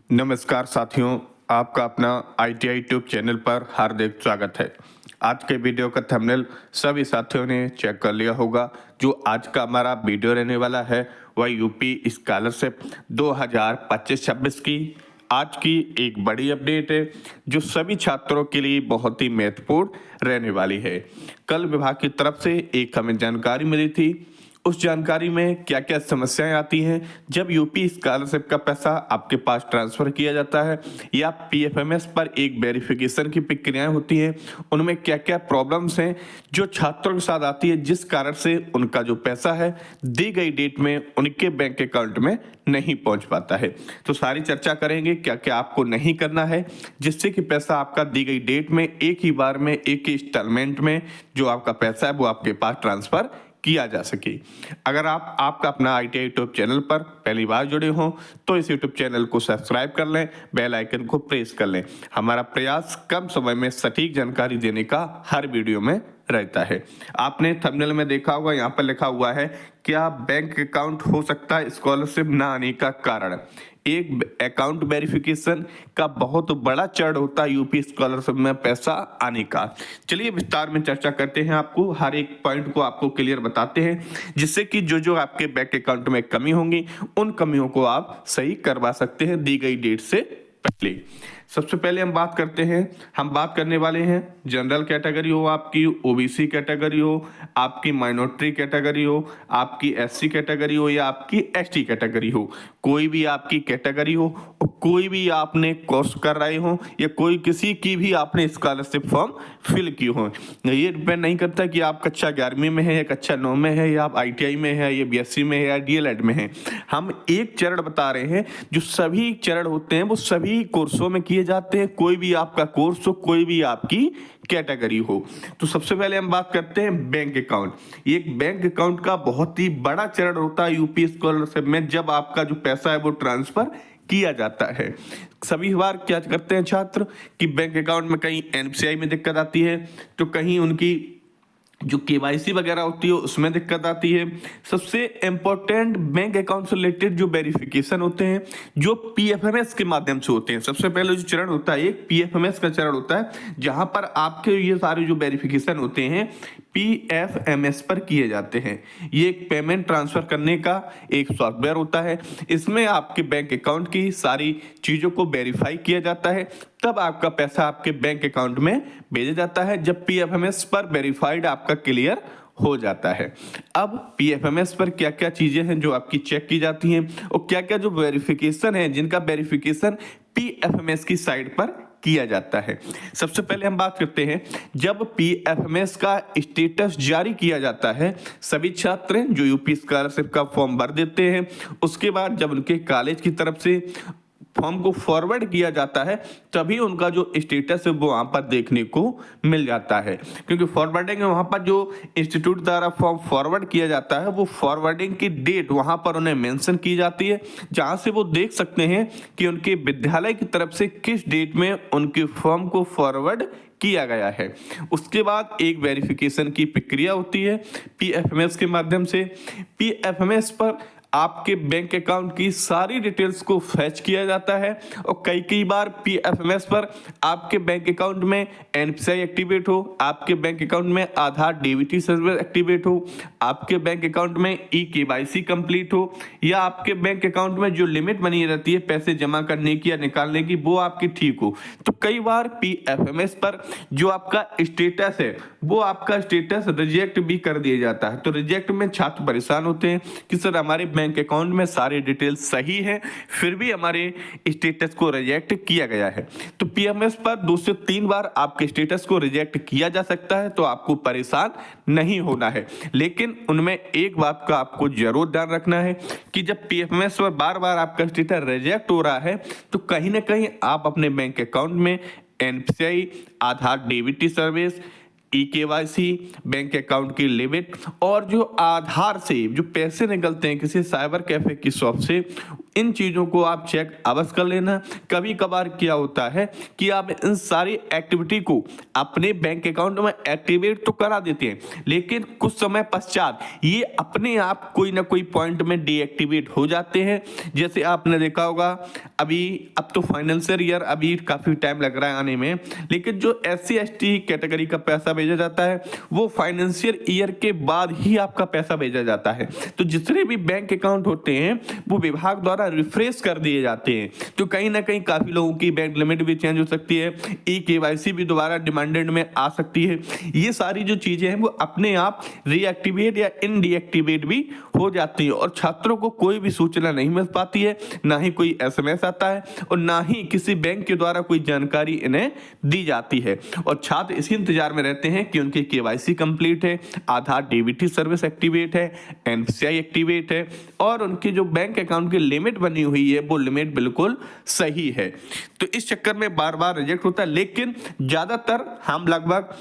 नमस्कार साथियों, आपका अपना आईटीआई ट्यूब चैनल पर हार्दिक स्वागत है। आज के वीडियो का थंबनेल सभी साथियों ने चेक कर लिया होगा। जो आज का हमारा वीडियो रहने वाला है वह यूपी स्कॉलरशिप 2025-26 की आज की एक बड़ी अपडेट है, जो सभी छात्रों के लिए बहुत ही महत्वपूर्ण रहने वाली है। कल विभाग की तरफ से एक हमें जानकारी मिली थी। उस जानकारी में क्या क्या समस्याएं आती हैं जब यूपी स्कॉलरशिप का पैसा आपके पास ट्रांसफर किया जाता है, या पीएफएमएस पर एक वेरिफिकेशन की प्रक्रियाएं होती हैं, उनमें क्या क्या प्रॉब्लम्स हैं जो छात्रों के साथ आती है, जिस कारण से उनका जो पैसा है दी गई डेट में उनके बैंक अकाउंट में नहीं पहुंच पाता है। तो सारी चर्चा करेंगे क्या क्या आपको नहीं करना है, जिससे कि पैसा आपका दी गई डेट में एक ही बार में एक ही इंस्टॉलमेंट में जो आपका पैसा है वो आपके पास ट्रांसफर किया जा सके। अगर आप आपका अपना आईटीआई यूट्यूब चैनल पर पहली बार जुड़े हों तो इस यूट्यूब चैनल को सब्सक्राइब कर लें, बेल आइकन को प्रेस कर लें। हमारा प्रयास कम समय में सटीक जानकारी देने का हर वीडियो में रहता है। आपने थंबनेल में देखा होगा, यहाँ पर लिखा हुआ है क्या बैंक अकाउंट हो सकता है स्कॉलरशिप न आने का कारण। एक अकाउंट वेरिफिकेशन का बहुत बड़ा चरण होता है यूपी स्कॉलरशिप में पैसा आने का। चलिए विस्तार में चर्चा करते हैं, आपको हर एक पॉइंट को आपको क्लियर बताते हैं, जिससे कि जो जो आपके बैंक अकाउंट में कमी होंगी उन कमियों को आप सही करवा सकते हैं दी गई डेट से पहले। सबसे पहले हम बात करने वाले हैं जनरल कैटेगरी हो, आपकी ओबीसी कैटेगरी हो, आपकी माइनॉरिटी कैटेगरी हो, आपकी एससी कैटेगरी हो या आपकी एसटी कैटेगरी हो। कोई भी आपकी कैटेगरी हो और कोई भी आपने कोर्स कर रहे हो या कोई किसी की भी आपने स्कॉलरशिप फॉर्म फिल की हो, ये डिपेंड नहीं करता कि आप कक्षा 11वीं में है या कक्षा 9 में है या आप आईटीआई में है या बीएससी में है या डीएलएड में है। हम एक चरण बता रहे हैं, जो सभी चरण होते हैं वो सभी कोर्सों में किए जाते हैं, कोई भी आपका कोर्स हो, कोई भी आपकी कैटेगरी हो। तो सबसे पहले हम बात करते हैं बैंक अकाउंट। एक बैंक अकाउंट का बहुत ही बड़ा चरण होता है यूपी स्कॉलरशिप में, जब आपका जो पैसा है वो ट्रांसफर किया जाता है। सभी बार क्या करते हैं छात्र कि बैंक अकाउंट में कहीं एनपीसीआई में दिक्कत आती है, तो कहीं उनकी जो केवाईसी वगैरह होती है उसमें दिक्कत आती है। सबसे इंपॉर्टेंट बैंक अकाउंट से रिलेटेड जो वेरिफिकेशन होते हैं जो पीएफएमएस के माध्यम से होते हैं। सबसे पहले जो चरण होता है एक पीएफएमएस का चरण होता है, जहां पर आपके ये सारे जो वेरिफिकेशन होते हैं पीएफएमएस पर किए जाते हैं। ये एक पेमेंट ट्रांसफर करने का एक सॉफ्टवेयर होता है। इसमें आपके बैंक अकाउंट की सारी चीजों को वेरीफाई किया जाता है, तब आपका पैसा आपके बैंक अकाउंट में भेजा जाता है, जब पीएफएमएस पर वेरीफाइड आपका क्लियर हो जाता है। अब पीएफएमएस पर क्या क्या चीजें हैं जो आपकी चेक की जाती हैं और क्या क्या जो वेरिफिकेशन है जिनका वेरिफिकेशन पीएफएमएस की साइट पर किया जाता है। सबसे पहले हम बात करते हैं, जब पीएफएमएस का स्टेटस जारी किया जाता है, सभी छात्र जो यूपी स्कॉलरशिप का फॉर्म भर देते हैं, उसके बाद जब उनके कॉलेज की तरफ से फॉर्म को फॉरवर्ड किया जाता है, तभी उनका जो स्टेटस है वो वहां पर देखने को मिल जाता है। क्योंकि फॉरवर्डिंग वहां पर जो इंस्टीट्यूट द्वारा फॉर्म फॉरवर्ड किया जाता है वो फॉरवर्डिंग की डेट वहां पर उन्हें मेंशन की जाती है, जहां से वो देख सकते हैं कि उनके विद्यालय की तरफ से किस डेट में उनके फॉर्म को फॉरवर्ड किया गया है। उसके बाद एक वेरिफिकेशन की प्रक्रिया होती है पीएफएमएस के माध्यम से। पीएफएमएस पर आपके बैंक अकाउंट की सारी डिटेल्स को फैच किया जाता है और कई बार पीएफएमएस पर आपके बैंक अकाउंट में एनपीसीआई एक्टिवेट हो, आपके बैंक अकाउंट में आधार डीबीटी सर्विस एक्टिवेट हो, आपके बैंक अकाउंट में ई केवाईसी कंप्लीट हो, या आपके बैंक अकाउंट में जो लिमिट बनी रहती है पैसे जमा करने की या निकालने की वो आपकी ठीक हो। तो कई बार पीएफएमएस पर जो आपका स्टेटस है वो आपका स्टेटस रिजेक्ट भी कर दिया जाता है। तो रिजेक्ट में छात्र परेशान होते हैं कि सर हमारे बैंक अकाउंट में सारे डिटेल्स सही है, फिर भी हमारे स्टेटस को रिजेक्ट किया गया है। तो पीएमएस पर 2 से 3 बार आपके स्टेटस को रिजेक्ट किया जा सकता है, तो आपको परेशान नहीं होना है। लेकिन उनमें एक बात का आपको जरूर ध्यान रखना है कि जब पीएमएस पर बार बार आपका स्टेटस रिजेक्ट हो रहा है, तो कहीं ना कहीं आप अपने बैंक अकाउंट में NPCI, Aadhaar DBT service, e KYC, bank account की लिमिट और जो आधार से जो पैसे निकलते हैं किसी साइबर कैफे की शॉप से, इन चीज़ों को आप चेक अवश्य कर लेना। कभी कभार क्या होता है कि आप इन सारी एक्टिविटी को अपने बैंक अकाउंट में एक्टिवेट तो करा देते हैं, लेकिन कुछ समय पश्चात ये अपने आप कोई ना कोई पॉइंट में डीएक्टिवेट हो जाते हैं। जैसे आपने देखा होगा अभी, अब तो फाइनेंशियल ईयर अभी काफ़ी टाइम लग रहा है आने में, लेकिन जो SC/ST कैटेगरी का पैसा भेजा जाता है वो फाइनेंशियल ईयर के बाद ही आपका पैसा भेजा जाता है। तो जितने भी बैंक अकाउंट होते हैं वो विभाग द्वारा रिफ्रेश कर दिए जाते हैं। तो कहीं ना कहीं काफ़ी लोगों की बैंक लिमिट भी चेंज हो सकती है, KYC भी दोबारा डिमांडेड में आ सकती है। ये सारी जो चीज़ें हैं वो अपने आप रीएक्टिवेट या इनडीएक्टिवेट भी हो जाती है और छात्रों को कोई भी सूचना नहीं मिल पाती है, ना ही कोई SMS आता है और ना ही किसी बैंक के द्वारा कोई जानकारी इन्हें दी जाती है। और छात्र इसी इंतजार में रहते हैं कि उनकी KYC कंप्लीट है, आधार DBT सर्विस एक्टिवेट है, NPCI एक्टिवेट है और उनकी जो बैंक अकाउंट की लिमिट बनी हुई है वो लिमिट बिल्कुल सही है। तो इस चक्कर में बार बार रिजेक्ट होता है, लेकिन ज़्यादातर हम लगभग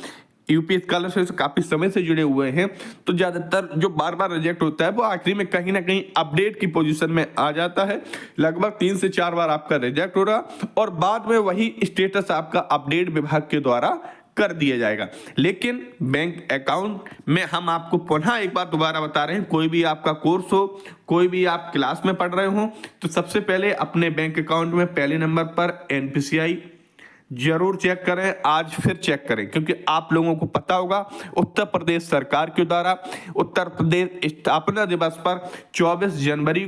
यूपी स्कॉलरशिप से काफी समय से जुड़े हुए हैं, तो ज्यादातर जो बार बार रिजेक्ट होता है वो आखिरी में कहीं ना कहीं अपडेट की पोजीशन में आ जाता है। लगभग 3 से 4 बार आपका रिजेक्ट हो रहा और बाद में वही स्टेटस आपका अपडेट विभाग के द्वारा कर दिया जाएगा। लेकिन बैंक अकाउंट में हम आपको पुनः एक बार दोबारा बता रहे हैं, कोई भी आपका कोर्स हो, कोई भी आप क्लास में पढ़ रहे हो, तो सबसे पहले अपने बैंक अकाउंट में पहले नंबर पर NPCI जरूर चेक करें, आज फिर चेक करें, क्योंकि आप लोगों को पता होगा उत्तर प्रदेश सरकार के द्वारा उत्तर प्रदेश स्थापना दिवस पर 24 जनवरी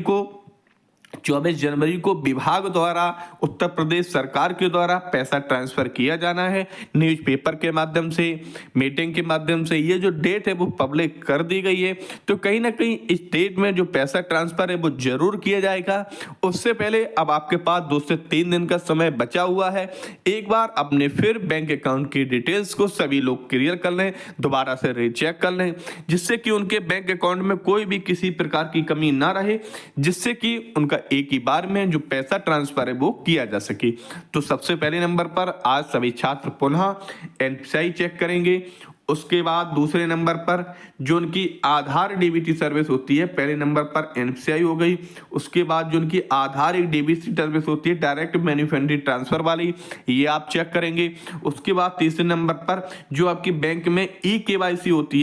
को विभाग द्वारा उत्तर प्रदेश सरकार के द्वारा पैसा ट्रांसफर किया जाना है। न्यूज़पेपर के माध्यम से, मीटिंग के माध्यम से ये जो डेट है वो पब्लिक कर दी गई है। तो कहीं ना कहीं इस डेट में जो पैसा ट्रांसफर है वो जरूर किया जाएगा। उससे पहले अब आपके पास 2 से 3 दिन का समय बचा हुआ है। एक बार अपने फिर बैंक अकाउंट की डिटेल्स को सभी लोग क्लियर कर लें, दोबारा से रीचेक कर लें, जिससे कि उनके बैंक अकाउंट में कोई भी किसी प्रकार की कमी ना रहे, जिससे कि उनका एक ही बार में जो पैसा ट्रांसफर है वो किया जा सके। तो सबसे पहले नंबर पर आज सभी छात्र पुनः NPCI चेक करेंगे। उसके बाद दूसरे नंबर पर जो उनकी आधार DBT सर्विस होती है, पहले नंबर पर NPCI हो गई। उसके बाद जो उनकी आधार एक DBT सर्विस होती है डायरेक्ट बेनिफिशियरी ट्रांसफर वाली, ये आप चेक करेंगे। उसके बाद तीसरे नंबर पर जो आपकी बैंक में KYC होती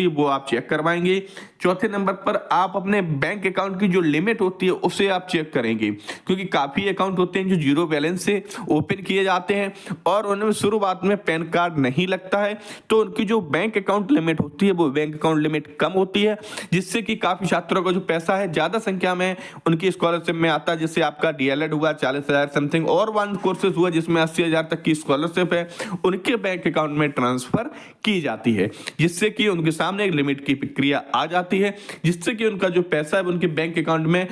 है वो आप चेक करवाएंगे। चौथे नंबर पर आप अपने बैंक अकाउंट की जो लिमिट होती है उसे आप चेक करेंगे, क्योंकि काफी अकाउंट होते हैं जो 0 बैलेंस से ओपन किए जाते हैं और उनमें शुरुआत में पैन कार्ड नहीं लगता है, तो उनकी जो बैंक अकाउंट लिमिट होती है वो बैंक अकाउंट लिमिट कम होती है, जिससे कि काफी छात्रों का जो पैसा है ज्यादा संख्या में उनकी स्कॉलरशिप में आता है। जैसे आपका DLED हुआ 40,000 समथिंग और 1 कोर्सेज हुआ जिसमें 80,000 तक की स्कॉलरशिप है, उनके बैंक अकाउंट में ट्रांसफर की जाती है, जिससे कि उनके सामने एक लिमिट की प्रक्रिया आ जाती है, जिससे कि उनका जो पैसा है उनके बैंक अकाउंट में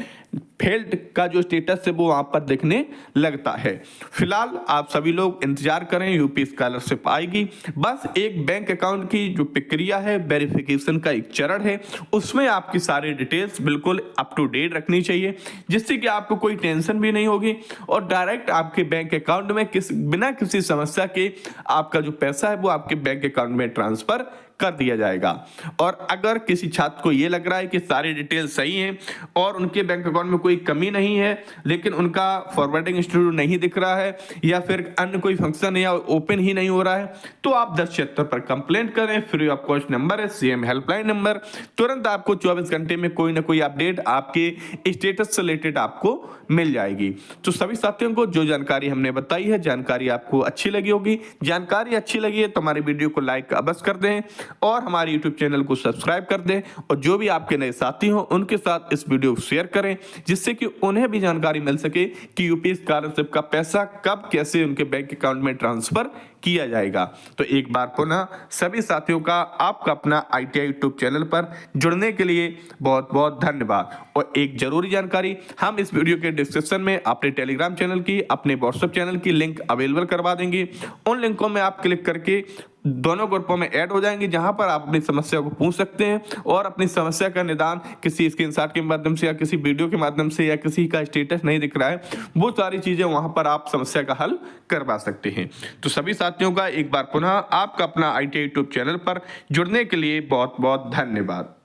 फेल्ड का जो स्टेटस है वो वहां पर दिखने लगता है। फिलहाल आप सभी लोग इंतजार करें, यूपी स्कॉलरशिप आएगी। बस एक बैंक अकाउंट की जो प्रक्रिया है, वेरिफिकेशन का एक चरण है, उसमें आपकी सारी डिटेल्स बिल्कुल अप टू डेट रखनी चाहिए, जिससे कि आपको कोई टेंशन भी नहीं होगी और डायरेक्ट आपके बैंक अकाउंट में बिना किसी समस्या के आपका जो पैसा है वो आपके बैंक अकाउंट में ट्रांसफर कर दिया जाएगा। और अगर किसी छात्र को यह लग रहा है कि सारी डिटेल सही हैं और उनके बैंक अकाउंट में कोई कमी नहीं है, लेकिन उनका फॉरवर्डिंग इंस्टीट्यूट नहीं दिख रहा है या फिर अन्य कोई फंक्शन या ओपन ही नहीं हो रहा है, तो आप 1076 पर कंप्लेंट करें। फ्री ऑफ कॉस्ट नंबर है, CM हेल्पलाइन नंबर। तुरंत आपको 24 घंटे में कोई ना कोई अपडेट आपके स्टेटस से रिलेटेड आपको मिल जाएगी। तो सभी साथियों को जो जानकारी हमने बताई है, जानकारी आपको अच्छी लगी होगी। जानकारी अच्छी लगी है तो हमारी वीडियो को लाइक अवश्य कर दें और हमारे यूट्यूब चैनल को सब्सक्राइब कर दें, और जो भी आपके नए साथी हो उनके साथ इस वीडियो को शेयर करें, जिससे कि उन्हें भी जानकारी मिल सके कि यूपी स्कॉलरशिप का पैसा कब कैसे उनके बैंक अकाउंट में ट्रांसफर किया जाएगा। तो एक बार पुनः सभी साथियों का आपका अपना ITI यूट्यूब चैनल पर जुड़ने के लिए बहुत बहुत धन्यवाद। और एक जरूरी जानकारी, हम इस वीडियो के डिस्क्रिप्शन में अपने टेलीग्राम चैनल की, अपने व्हाट्सएप चैनल की लिंक अवेलेबल करवा देंगे। उन लिंकों में आप क्लिक करके दोनों ग्रुपों में ऐड हो जाएंगे, जहां पर आप अपनी समस्या को पूछ सकते हैं और अपनी समस्या का निदान किसी स्क्रीनशॉट के माध्यम से या किसी वीडियो के माध्यम से या किसी का स्टेटस नहीं दिख रहा है, वो सारी चीजें वहां पर आप समस्या का हल करवा सकते हैं। तो सभी साथियों का एक बार पुनः आपका अपना ITI यूट्यूब चैनल पर जुड़ने के लिए बहुत बहुत धन्यवाद।